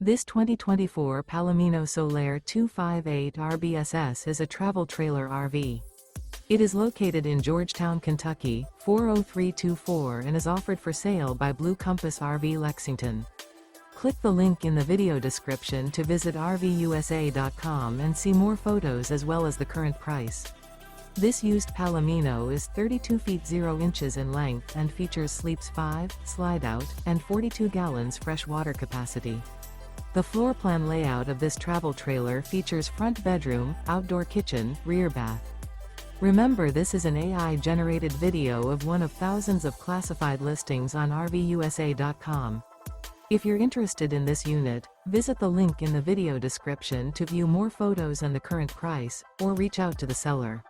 This 2024 Palomino Solaire 258 RBSS is a travel trailer RV. It is located in Georgetown, Kentucky, 40324 and is offered for sale by Blue Compass RV Lexington. Click the link in the video description to visit RVUSA.com and see more photos as well as the current price. This used Palomino is 32 feet 0 inches in length and features sleeps 5, slide-out, and 42 gallons fresh water capacity. The floor plan layout of this travel trailer features front bedroom, outdoor kitchen, rear bath. Remember, this is an AI-generated video of one of thousands of classified listings on RVUSA.com. If you're interested in this unit, visit the link in the video description to view more photos and the current price, or reach out to the seller.